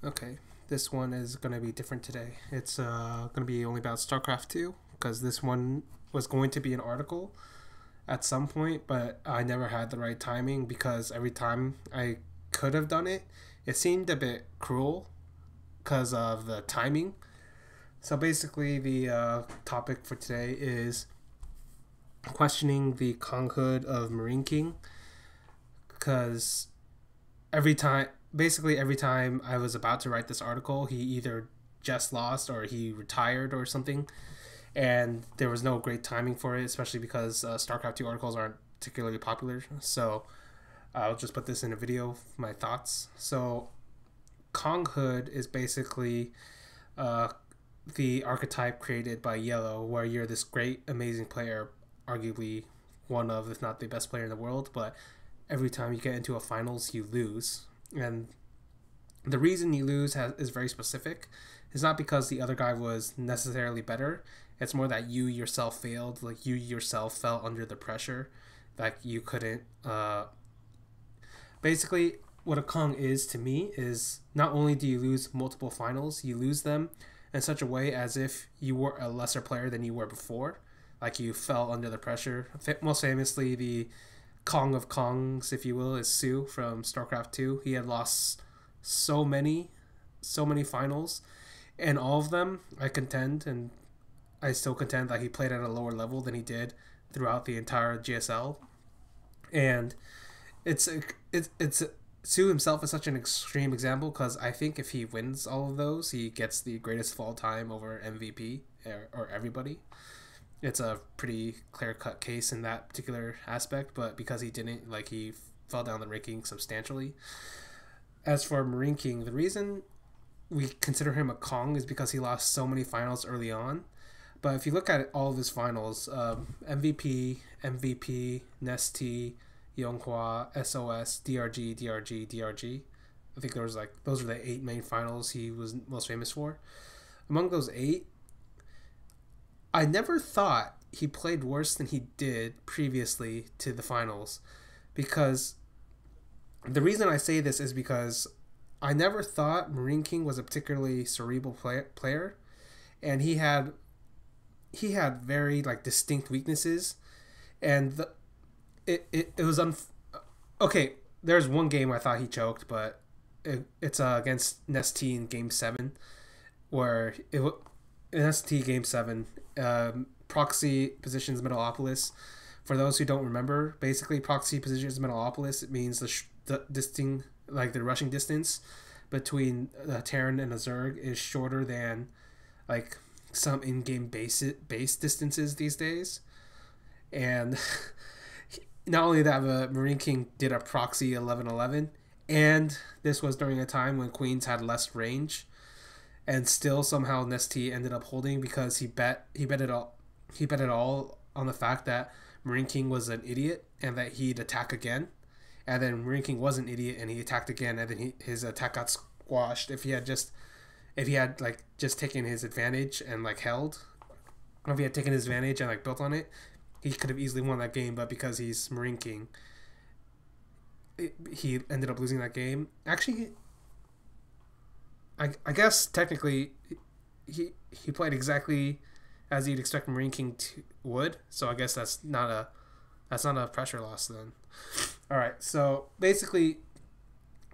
Okay, this one is going to be different today. It's going to be only about StarCraft 2 because this one was going to be an article at some point, but I never had the right timing because every time I could have done it, it seemed a bit cruel because of the timing. So basically, the topic for today is questioning the Konghood of Marineking because every time I was about to write this article, he either just lost or he retired or something, and there was no great timing for it, especially because StarCraft 2 articles aren't particularly popular. So I'll just put this in a video, my thoughts. So Konghood is basically uh, the archetype created by Yellow, where you're this great, amazing player, arguably one of, if not the best player in the world, but every time you get into a finals, you lose. And the reason you lose is very specific. It's not because the other guy was necessarily better. It's more that you yourself failed. Like you yourself fell under the pressure. Like you couldn't. Basically, what a Kong is to me is not only do you lose multiple finals, you lose them in such a way as if you were a lesser player than you were before. Like you fell under the pressure. Most famously, the Kong of Kongs, if you will, is Sue from StarCraft 2. He had lost so many, so many finals, and all of them, I contend, and I still contend that he played at a lower level than he did throughout the entire GSL. And it's Sue himself is such an extreme example because I think if he wins all of those, he gets the greatest of all time over MVP or everybody. It's a pretty clear cut case in that particular aspect, but because he didn't, like, he fell down the ranking substantially. As for Marine King, the reason we consider him a Kong is because he lost so many finals early on. But if you look at all of his finals, MVP, Nesty, Yonghua, SOS, DRG, DRG, DRG. I think there was like those are the 8 main finals he was most famous for. Among those 8, I never thought he played worse than he did previously to the finals, because the reason I say this is because I never thought Marine King was a particularly cerebral player, and he had very like distinct weaknesses, and it was okay. There's one game I thought he choked, but it's against Nesty in Game 7, where in ST Game 7, proxy positions Metalopolis. For those who don't remember, basically proxy positions Metalopolis, it means the distinct, like the rushing distance between a Terran and a Zerg is shorter than like some in-game base distances these days. And not only that, but Marine King did a proxy 1111, and this was during a time when Queens had less range, and still somehow Nesty ended up holding because he bet it all on the fact that Marine King was an idiot and that he'd attack again, and then Marine King was an idiot and he attacked again, and then his attack got squashed. If he had like just taken his advantage and like held, or if he had taken his advantage and like built on it, he could have easily won that game. But because he's Marine King, he ended up losing that game. Actually, I guess technically he played exactly as you'd expect Marine King would. So I guess that's not a pressure loss then. All right. So basically,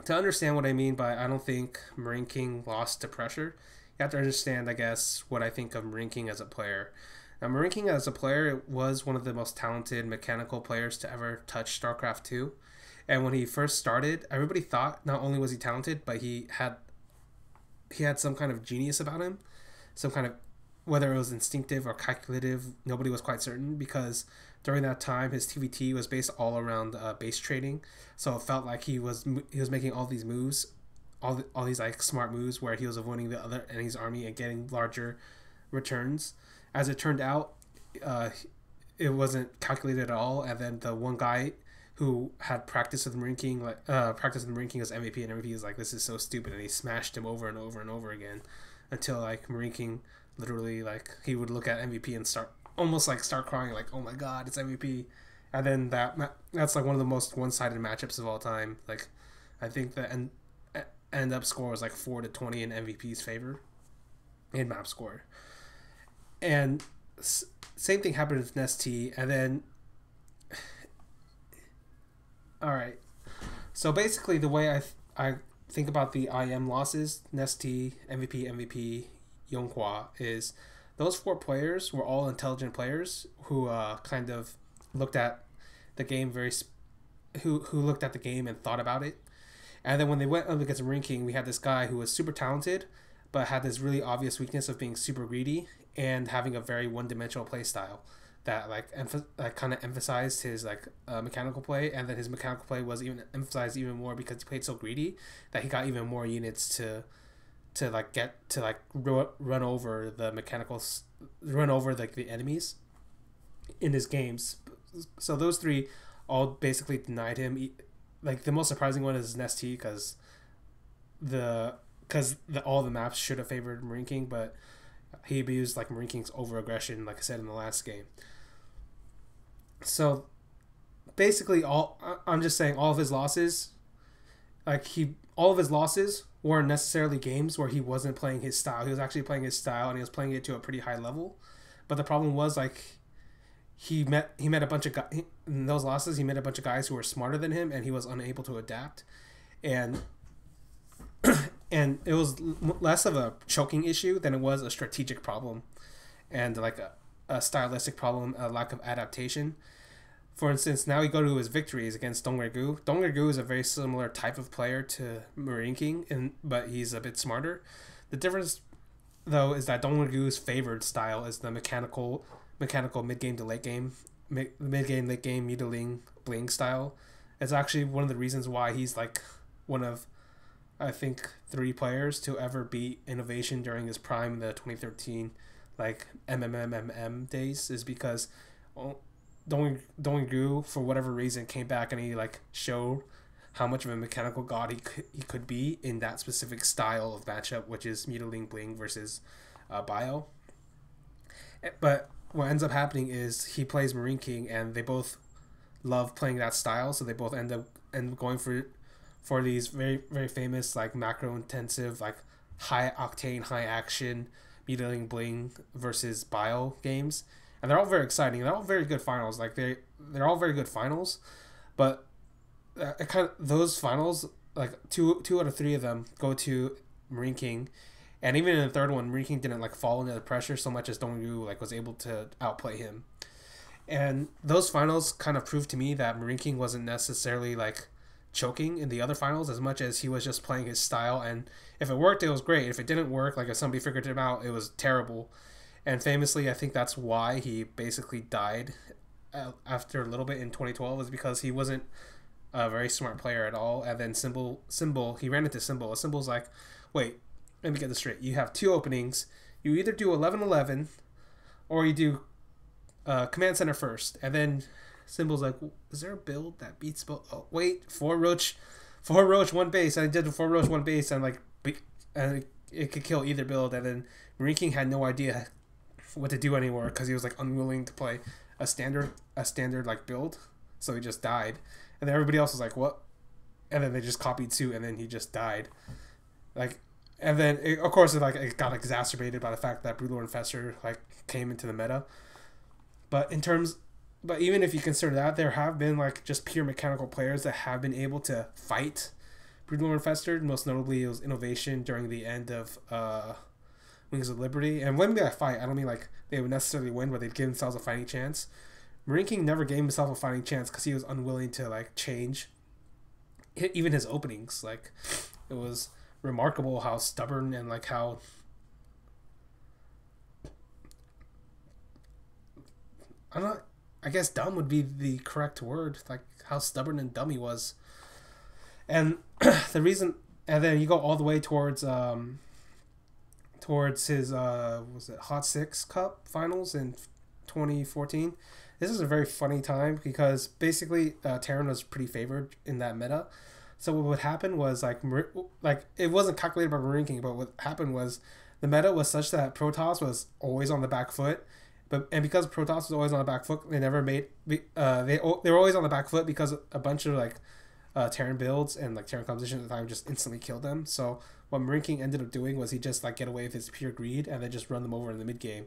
to understand what I mean by I don't think Marine King lost to pressure, you have to understand, I guess, what I think of Marine King as a player. Now, Marine King as a player was one of the most talented mechanical players to ever touch StarCraft 2. And when he first started, everybody thought not only was he talented, but he had some kind of genius about him, some kind of, whether it was instinctive or calculative, nobody was quite certain, because during that time his TVT was based all around base trading, so it felt like he was making all these moves, all these like smart moves where he was avoiding the other enemy's army and getting larger returns. As it turned out, uh, it wasn't calculated at all, and then the one guy who had practiced with Marine King, like practiced with Marine King as MVP, and MVP was like, "This is so stupid," and he smashed him over and over and over again, until like Marine King literally like he would look at MVP and start crying like, "Oh my God, it's MVP," and then that's like one of the most one-sided matchups of all time. Like, I think that end up score was like 4-20 in MVP's favor in map score. And same thing happened with Nest-T. And then, all right. So basically, the way I think about the IM losses, Nest-T, MVP, Yonghua, is those 4 players were all intelligent players who kind of looked at the game who looked at the game and thought about it. And then when they went up against Marineking, we had this guy who was super talented, but had this really obvious weakness of being super greedy and having a very one-dimensional play style that kind of emphasized his mechanical play, and then his mechanical play was even emphasized even more because he played so greedy that he got even more units to run over the enemies in his games. So those 3 all basically denied him. Like the most surprising one is Nest-T because all the maps should have favored Marineking, but he abused like Marineking's over aggression, like I said in the last game. So basically, I'm just saying all of his losses weren't necessarily games where he wasn't playing his style. He was actually playing his style, and he was playing it to a pretty high level. But the problem was he met a bunch of guys in those losses. He met a bunch of guys who were smarter than him, and he was unable to adapt. And it was less of a choking issue than it was a strategic problem, and like a stylistic problem, a lack of adaptation. For instance, now we go to his victories against Dongregoo. Dongregoo is a very similar type of player to Marineking, but he's a bit smarter. The difference, though, is that Dongregoo's favored style is the mechanical mid-game to late game, mid-game, late game, muddling, bling style. It's actually one of the reasons why he's like one of, I think, 3 players to ever beat Innovation during his prime in the 2013 like MMMM days, is because Dongregoo, for whatever reason, came back and he like showed how much of a mechanical god he could be in that specific style of matchup, which is muddling bling versus bio. But what ends up happening is he plays Marineking, and they both love playing that style, so they both end up going for these very, very famous like macro intensive, like high octane, high action muddling bling versus bio games. And they're all very exciting. They're all very good finals. Like they're all very good finals, but those finals, like two out of 3 of them go to Marineking, and even in the third one, Marineking didn't like fall into the pressure so much as Dongregoo like was able to outplay him. And those finals kind of proved to me that Marineking wasn't necessarily like choking in the other finals as much as he was just playing his style, and if it worked, it was great. If it didn't work, like if somebody figured it out, it was terrible. And famously, I think that's why he basically died after a little bit in 2012, is because he wasn't a very smart player at all. And then Symbol, he ran into Symbol. Symbol's like, wait, let me get this straight. You have 2 openings. You either do 11-11 or you do Command Center first. And then Symbol's like, is there a build that beats both? Oh, wait, 4 Roach, 1 base. And I did 4 Roach, 1 base, and it could kill either build. And then Marineking had no idea what to do anymore because he was like unwilling to play a standard like build, so he just died. And then everybody else was like, what? And then they just copied suit, and then he just died. Like, and then of course it got exacerbated by the fact that Broodlord Infestor like came into the meta. But even if you consider that, there have been like just pure mechanical players that have been able to fight Broodlord Infestor. Most notably, it was Innovation during the end of Wings of Liberty. And when they fight, I don't mean like they would necessarily win, but they'd give themselves a fighting chance. Marineking never gave himself a fighting chance because he was unwilling to like change even his openings. Like, it was remarkable how stubborn and like how I guess dumb would be the correct word, like how stubborn and dumb he was. And the reason, and then you go all the way towards his was it Hot 6 Cup finals in 2014. This is a very funny time because basically Terran was pretty favored in that meta. So what would happen was like it wasn't calculated by Marineking, but what happened was the meta was such that Protoss was always on the back foot. And because Protoss was always on the back foot, they never made they were always on the back foot because a bunch of like Terran builds and like Terran composition at the time just instantly killed them. So what Marineking ended up doing was he just like get away with his pure greed and then just run them over in the mid game.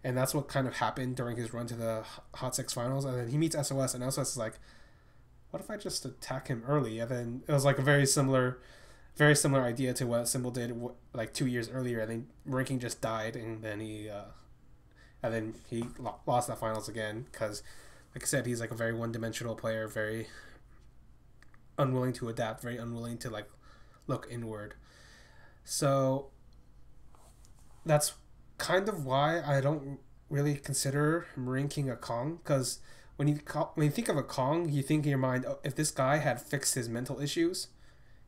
And that's what kind of happened during his run to the Hot 6 finals. And then he meets SOS, and SOS is like, what if I just attack him early? And then it was like a very similar idea to what Symbol did like 2 years earlier. And then Marineking just died, and then he lost that finals again because, like I said, he's like a very one-dimensional player, very unwilling to adapt, very unwilling to like look inward. So that's kind of why I don't really consider Marineking a Kong, because when you think of a Kong, you think in your mind, oh, if this guy had fixed his mental issues,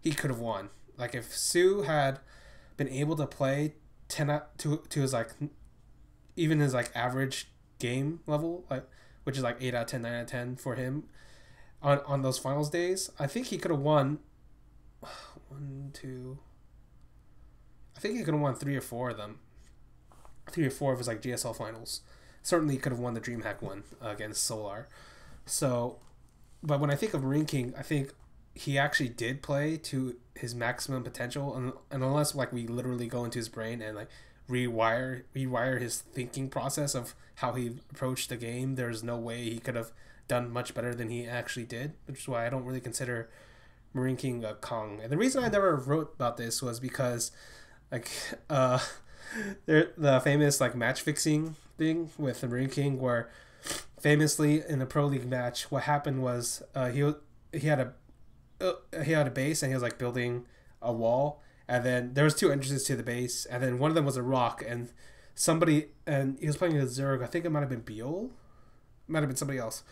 he could have won. Like if Su had been able to play 10 to his like even his like average game level, like which is like 8 out of 10, 9 out of 10 for him on those finals days, I think he could have won I think he could have won 3 or 4 of them. 3 or 4 of his like GSL finals. Certainly could have won the DreamHack one against Solar. So, but when I think of Marineking, I think he actually did play to his maximum potential, and unless like we literally go into his brain and like rewire his thinking process of how he approached the game, there's no way he could have done much better than he actually did, which is why I don't really consider Marineking a Kong. And the reason I never wrote about this was because like the famous like match fixing thing with the Marineking, where famously in the Pro League match, what happened was he had a base and he was like building a wall, and then there was 2 entrances to the base, and then one of them was a rock, and he was playing with Zerg. I think it might have been Biol, might have been somebody else.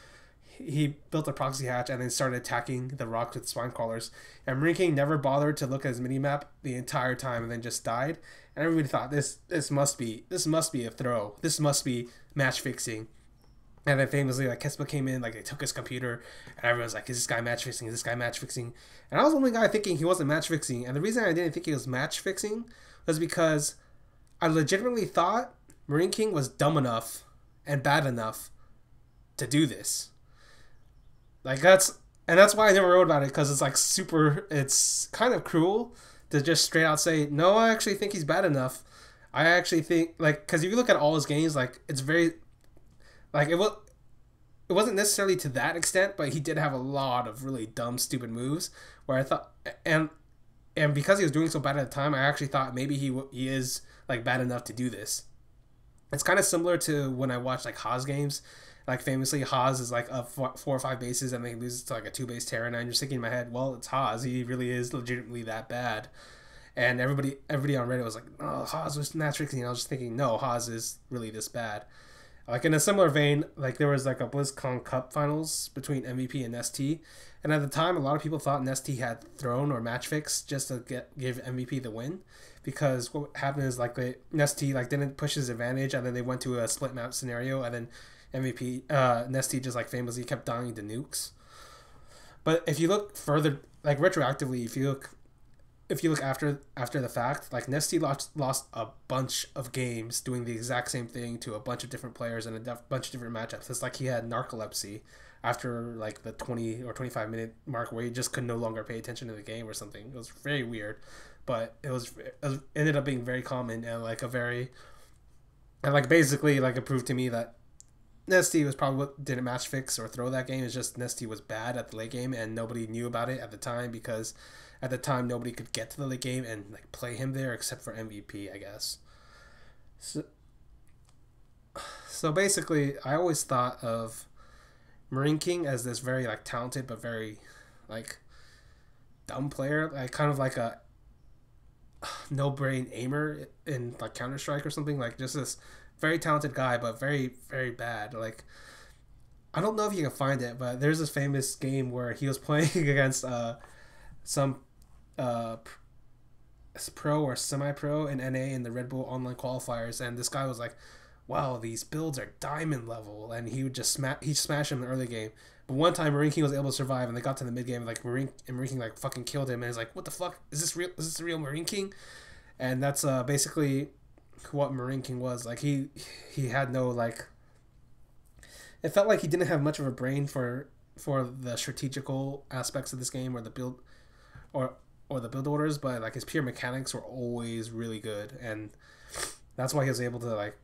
He built a proxy hatch and then started attacking the rock with spine crawlers. And Marineking never bothered to look at his minimap the entire time and then just died. And everybody thought this must be a throw. This must be match fixing. And then famously, like Kespa came in, like they took his computer, and everyone's like, "Is this guy match fixing? Is this guy match fixing?" And I was the only guy thinking he wasn't match fixing. And the reason I didn't think he was match fixing was because I legitimately thought Marineking was dumb enough and bad enough to do this. Like that's why I never wrote about it, because it's like it's kind of cruel to just straight out say, no, I actually think he's bad enough. I actually think, like, because if you look at all his games, like it's very, like it wasn't necessarily to that extent, but he did have a lot of really dumb, stupid moves where I thought, and because he was doing so bad at the time, I actually thought maybe he is like bad enough to do this. It's kind of similar to when I watch like Haas games. Like famously, Haas is like up 4 or 5 bases and they lose to like a 2-base Terran. And I'm just thinking in my head, well, it's Haas. He really is legitimately that bad. And everybody on Reddit was like, oh, Haas was match fixing. And I was just thinking, no, Haas is really this bad. Like in a similar vein, like there was like a BlizzCon Cup finals between MVP and ST. And at the time, a lot of people thought ST had thrown or match fixed just to give MVP the win. Because what happened is like ST like didn't push his advantage, and then they went to a split map scenario, and then MVP Nesty just like famously kept dying to nukes. But if you look further, like retroactively, if you look after the fact, like Nesty lost a bunch of games doing the exact same thing to a bunch of different players and a bunch of different matchups. It's like he had narcolepsy after like the 20 or 25 minute mark, where he just could no longer pay attention to the game or something. It was very weird, but it ended up being very common, and like basically like it proved to me that Nesty was probably what didn't match fix or throw that game. It's just Nesty was bad at the late game and nobody knew about it at the time, because at the time nobody could get to the late game and like play him there except for MVP, I guess. So basically, I always thought of Marineking as this very like talented but very like dumb player, like kind of like a no brain aimer in like Counter-Strike or something, like just this very talented guy, but very, very bad. Like, I don't know if you can find it, but there's this famous game where he was playing against some pro or semi-pro in NA in the Red Bull online qualifiers, and this guy was like, wow, these builds are diamond level, and he would just smash him in the early game. But one time Marineking was able to survive, and they got to the mid game, and like Marineking like fucking killed him, and he's like, what the fuck? Is this real? Is this the real Marineking? And that's basically what Marineking was. Like he had no like, it felt like he didn't have much of a brain for for the strategical aspects of this game, or the build, or the build orders, but like his pure mechanics were always really good, and that's why he was able to like.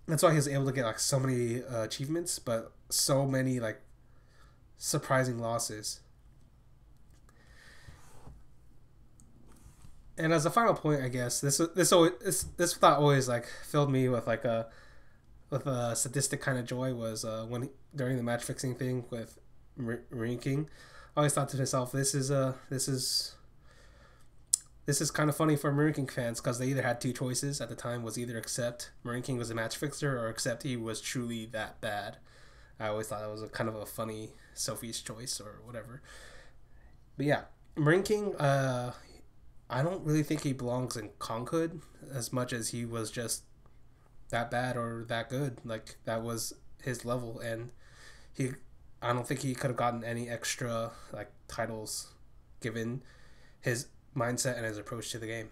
That's why he was able to get like so many achievements, but so many like surprising losses. And as a final point, I guess this thought always like filled me with like a sadistic kind of joy was when during the match fixing thing with Marineking. I always thought to myself, this is kind of funny for Marineking fans, because they either had two choices at the time: was either accept Marineking was a match fixer, or accept he was truly that bad. I always thought it was a kind of a funny Sophie's choice or whatever. But yeah, Marineking, I don't really think he belongs in Konghood as much as he was just that bad or that good. Like, that was his level, and I don't think he could have gotten any extra like titles given his mindset and his approach to the game.